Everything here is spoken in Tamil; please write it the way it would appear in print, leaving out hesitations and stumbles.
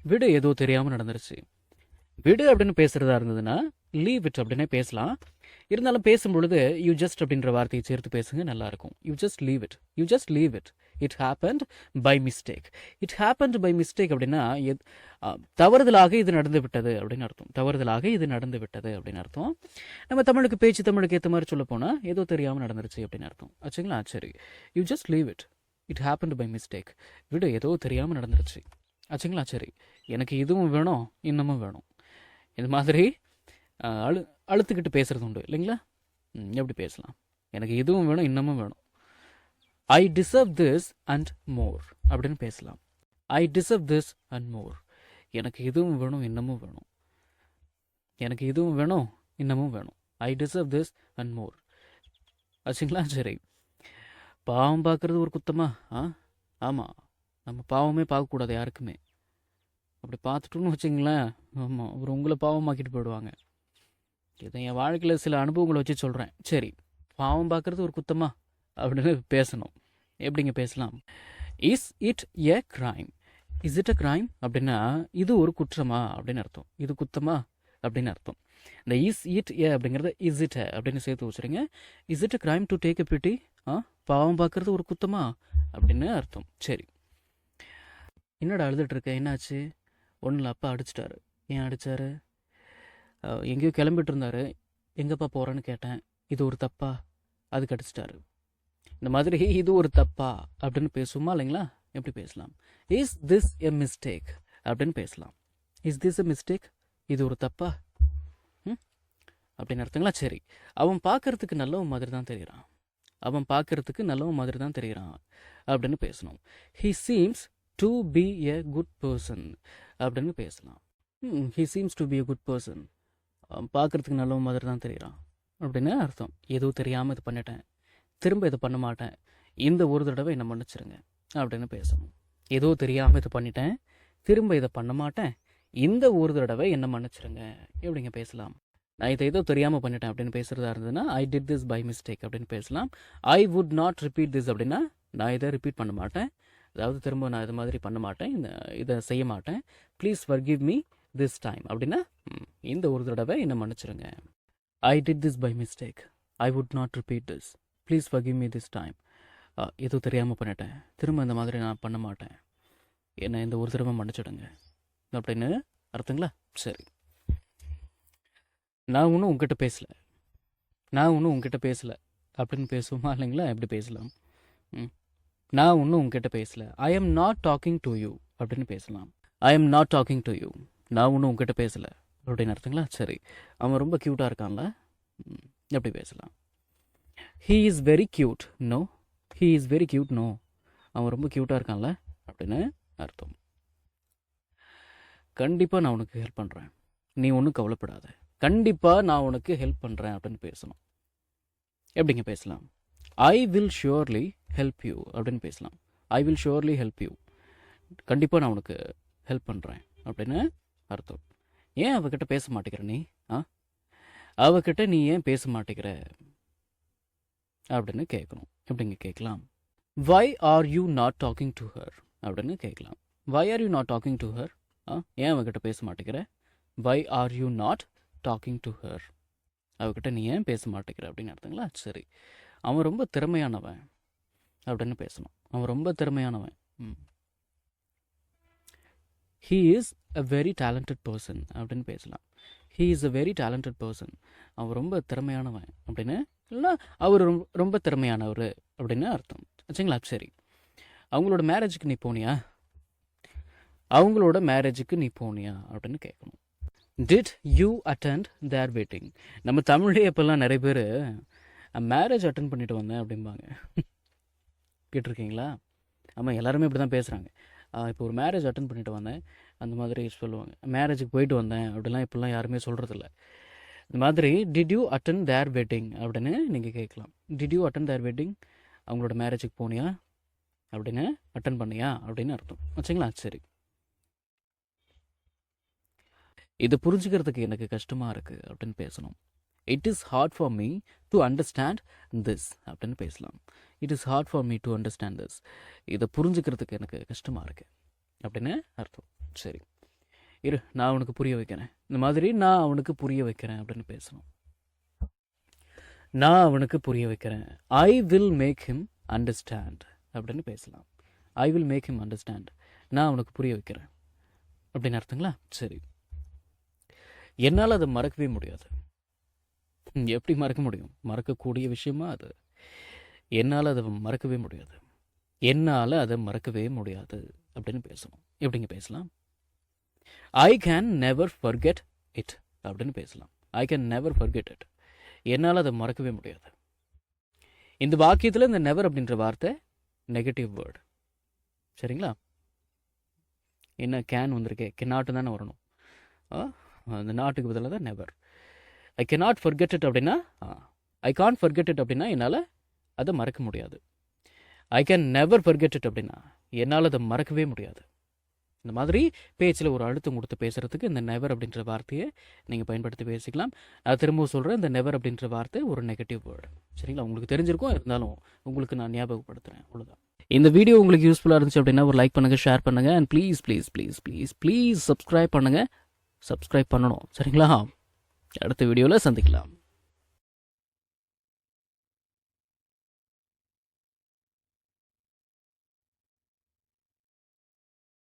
விடு, ஏதோ தெரியாமல் நடந்துருச்சு. விடு அப்படின்னு பேசுகிறதா இருந்ததுன்னா லீவ் இட் அப்படின்னே பேசலாம். இருந்தாலும் பேசும்பொழுது யூ ஜஸ்ட் அப்படின்ற வார்த்தையை சேர்த்து பேசுங்க, நல்லாயிருக்கும். You just leave it, you just leave it. It happened by mistake. It happened by mistake அப்படின்னா தவறுதலாக இது நடந்து விட்டது அப்படின்னு அர்த்தம். தவறுதலாக இது நடந்து விட்டது அப்படின்னு அர்த்தம். நம்ம தமிழுக்கு பேச்சு தமிழுக்கு ஏற்ற மாதிரி சொல்ல போனால் ஏதோ தெரியாமல் நடந்துருச்சு அப்படின்னு அர்த்தம். ஆச்சுங்களா? சரி, you just leave it. It happened by mistake. விடு, ஏதோ தெரியாமல் நடந்துருச்சு. ஆச்சுங்களா? சரி, எனக்கு இதுவும் வேணும் இன்னமும் வேணும். இது மாதிரி அழுத்துக்கிட்டு பேசுகிறது உண்டு இல்லைங்களா? எப்படி பேசலாம்? எனக்கு இதுவும் வேணும் இன்னமும் வேணும். I deserve this and more அப்படின்னு பேசலாம். I deserve this and more. எனக்கு இதுவும் வேணும் இன்னமும் வேணும். எனக்கு இதுவும் வேணும் இன்னமும் வேணும். I deserve this and more. ஆச்சுங்களா? சரி, பாவம் பார்க்குறது ஒரு குத்தமா? ஆமாம், நம்ம பாவமே பார்க்கக்கூடாது யாருக்குமே. அப்படி பார்த்துட்டோன்னு வச்சுங்களேன், ஆமாம், அவர் உங்களை பாவமாக்கிட்டு போயிடுவாங்க. இதை என் வாழ்க்கையில் சில அனுபவங்களை வச்சு சொல்கிறேன். சரி, பாவம் பார்க்குறது ஒரு குத்தமா அப்படின்னு பேசணும். எப்படிங்க பேசலாம்? Is it a crime? Is it a crime அப்படின்னா இது ஒரு குற்றமா அப்படின்னு அர்த்தம். இது குத்தமா அப்படின்னு அர்த்தம். இந்த இஸ் இட் ஏ அப்படிங்கிறத இஸ் இட் அப்படின்னு சேர்த்து வச்சுருங்க. Is it a crime to take a pity? பாவம் பார்க்குறது ஒரு குத்தமா அப்படின்னு அர்த்தம். சரி, என்னடா அழுதுட்டு இருக்க, என்னாச்சு? ஒன்றில் அப்பா அடிச்சிட்டாரு. ஏன் அடித்தார்? எங்கேயோ கிளம்பிட்டு இருந்தார். எங்கேப்பா போகிறேன்னு கேட்டேன். இது ஒரு தப்பா? அதுக்கு அடிச்சிட்டாரு. இந்த மாதிரி இது ஒரு தப்பா அப்படின்னு பேசுமா இல்லைங்களா? எப்படி பேசலாம்? இஸ் திஸ் எ மிஸ்டேக் அப்படின்னு பேசலாம். Is this a mistake? இது ஒரு தப்பா அப்படின்னு அர்த்தங்களா? சரி, அவன் பார்க்கறதுக்கு நல்லவன் மாதிரி தான் தெரிகிறான். அவன் பார்க்கறதுக்கு நல்லவன் மாதிரி தான் தெரிகிறான் அப்படின்னு பேசணும். He seems to be a good person அப்படின்னு பேசலாம். He seems to be a good person. பார்க்குறதுக்கு நல்லவன் மாதிரி தான் தெரிகிறான் அப்படின்னு அர்த்தம். எதுவும் தெரியாமல் இது பண்ணிட்டேன், திரும்ப இதை பண்ண மாட்டேன், இந்த ஒரு தடவை என்னை மன்னிச்சிருங்க அப்படின்னு பேசணும். ஏதோ தெரியாமல் இது பண்ணிட்டேன், திரும்ப இதை பண்ண மாட்டேன், இந்த ஒரு தடவை என்னை மன்னிச்சிருங்க. எப்படிங்க பேசலாம்? நான் இதை ஏதோ தெரியாமல் பண்ணிட்டேன் அப்படின்னு பேசுகிறதா இருந்ததுன்னா I did this by mistake அப்படின்னு பேசலாம். I would not repeat this அப்படின்னா நான் இதை ரிப்பீட் பண்ண மாட்டேன், அதாவது திரும்ப நான் இது மாதிரி பண்ண மாட்டேன், இதை செய்ய மாட்டேன். Please forgive me this time அப்படின்னா இந்த ஒரு தடவை என்னை மன்னிச்சிருங்க. I did this by mistake. I would not repeat this. Please forgive me this time. ஏதோ தெரியாமல் பண்ணிட்டேன், திரும்ப இந்த மாதிரி நான் பண்ண மாட்டேன், என்னை இந்த ஒரு தடவை மன்னிச்சிடுங்க அப்படின்னு அர்த்தங்களா? சரி, நான் ஒன்றும் உங்ககிட்ட பேசலை, நான் ஒன்றும் உங்ககிட்ட பேசலை அப்படின்னு பேசுவோமா இல்லைங்களா? எப்படி பேசலாம்? நான் ஒன்றும் உங்ககிட்ட பேசலை. I am not talking to you அப்படின்னு பேசலாம். I am not talking to you. நான் ஒன்றும் உங்ககிட்ட பேசலை அப்படின்னு அர்த்தங்களா? சரி, அவன் ரொம்ப க்யூட்டாக இருக்கான்ல, எப்படி பேசலாம்? He is very cute. No, he is very cute. No, அவன் ரொம்ப க்யூட்டாக இருக்கான்ல அப்படின்னு அர்த்தம். கண்டிப்பாக நான் உனக்கு ஹெல்ப் பண்ணுறேன், நீ ஒன்றும் கவலைப்படாத, கண்டிப்பாக நான் உனக்கு ஹெல்ப் பண்ணுறேன் அப்படின்னு பேசணும். எப்படிங்க பேசலாம்? I will surely help you அப்படின்னு பேசலாம். I will surely help you. கண்டிப்பாக நான் உனக்கு ஹெல்ப் பண்ணுறேன் அப்படின்னு அர்த்தம். ஏன் அவகிட்ட பேச மாட்டேங்கிற நீ? அவகிட்ட நீ ஏன் பேச மாட்டேங்கிற அப்படின்னு கேட்கணும். எப்படிங்க கேட்கலாம்? Why are you not talking to her அப்படின்னு கேட்கலாம். Why are you not talking to her? ஏன் அவகிட்ட பேச மாட்டேங்கிற? Why are you not talking to her? அவகிட்ட நீ ஏன் பேச மாட்டேங்கிற அப்படின்னு அர்த்தங்களா? சரி, அவன் ரொம்ப திறமையானவன் அப்படின்னு பேசணும். அவன் ரொம்ப திறமையானவன். He is a very talented person அப்படின்னு பேசலாம். He is a very talented person. அவன் ரொம்ப திறமையானவன் அப்படின்னு, இல்லைன்னா அவர் ரொம்ப திறமையானவர் அப்படின்னு அர்த்தம். ஆச்சுங்களா? சரி, அவங்களோட மேரேஜுக்கு நீ போனியா? அவங்களோட மேரேஜுக்கு நீ போனியா அப்படின்னு கேட்கணும். Did you attend their wedding? நம்ம தமிழ்லேயே இப்போல்லாம் நிறைய பேர் மேரேஜ் அட்டன் பண்ணிட்டு வந்தேன் அப்படிம்பாங்க. கேட்டிருக்கீங்களா? ஆமாம், எல்லாருமே இப்படி தான் பேசுகிறாங்க. இப்போ ஒரு மேரேஜ் அட்டன் பண்ணிட்டு வந்தேன் அந்த மாதிரி சொல்லுவாங்க. மேரேஜுக்கு போயிட்டு வந்தேன் அப்படிலாம் இப்போல்லாம் யாருமே சொல்கிறதில்ல. இந்த மாதிரி did you attend their wedding அப்படின்னு நீங்கள் கேட்கலாம். Did you attend their wedding? அவங்களோட மேரேஜுக்கு போனியா அப்படின்னு, அட்டன் பண்ணியா அப்படின்னு அர்த்தம். வச்சுங்களா? சரி, இது புரிஞ்சுக்கிறதுக்கு எனக்கு கஷ்டமாக இருக்குது அப்படின்னு பேசணும். It is hard for me to understand this அப்படின்னு பேசலாம். It is hard for me to understand this. இதை புரிஞ்சுக்கிறதுக்கு எனக்கு கஷ்டமாக இருக்குது அப்படின்னு அர்த்தம். சரி, இரு நான் அவனுக்கு புரிய வைக்கிறேன். இந்த மாதிரி நான் அவனுக்கு புரிய வைக்கிறேன் அப்படின்னு பேசணும். நான் அவனுக்கு புரிய வைக்கிறேன். I will make him understand அப்படின்னு பேசலாம். I will make him understand. நான் அவனுக்கு புரிய வைக்கிறேன் அப்படின்னு அர்த்தங்களா? சரி. என்னால் அதை மறக்கவே முடியாது. எப்படி மறக்க முடியும்? மறக்கக்கூடிய விஷயமா அது? என்னால் அதை மறக்கவே முடியாது. என்னால் அதை மறக்கவே முடியாது அப்படின்னு பேசணும். எப்படிங்க பேசலாம்? I can never forget it அப்படின்னு பேசலாம். I can never forget it. என்னால் அதை மறக்கவே முடியாது. இந்த வாக்கியத்தில் இந்த நெவர் அப்படின்ற வார்த்தை நெகட்டிவ் வேர்டு. சரிங்களா? என்ன கேன் வந்திருக்கே, கெனாட்டு தானே வரணும். அந்த நாட்டுக்கு பதிலாக தான் never. I cannot forget it அப்படின்னா, ஐ கான்ட் ஃபர்கெட் இட் அப்படின்னா என்னால் அதை மறக்க முடியாது. I can never forget it அப்படின்னா என்னால் அதை மறக்கவே முடியாது. இந்த மாதிரி பேச்சில் ஒரு அழுத்தம் கொடுத்து பேசுகிறதுக்கு இந்த நெவர் அப்படின்ற வார்த்தையை நீங்கள் பயன்படுத்தி பேசிக்கலாம். நான் திரும்பவும் சொல்கிறேன், இந்த நெவர் அப்படின்ற வார்த்தை ஒரு நெகட்டிவ் வேர்டு. சரிங்களா? உங்களுக்கு தெரிஞ்சிருக்கும், இருந்தாலும் உங்களுக்கு நான் ஞாபகப்படுத்துகிறேன், அவ்வளோதான். இந்த வீடியோ உங்களுக்கு யூஸ்ஃபுல்லாக இருந்துச்சு அப்படின்னா ஒரு லைக் பண்ணுங்கள், ஷேர் பண்ணுங்கள், and please please please please please subscribe பண்ணுங்கள். சப்ஸ்கிரைப் பண்ணணும். சரிங்களா? அடுத்த வீடியோவில் சந்திக்கலாம்.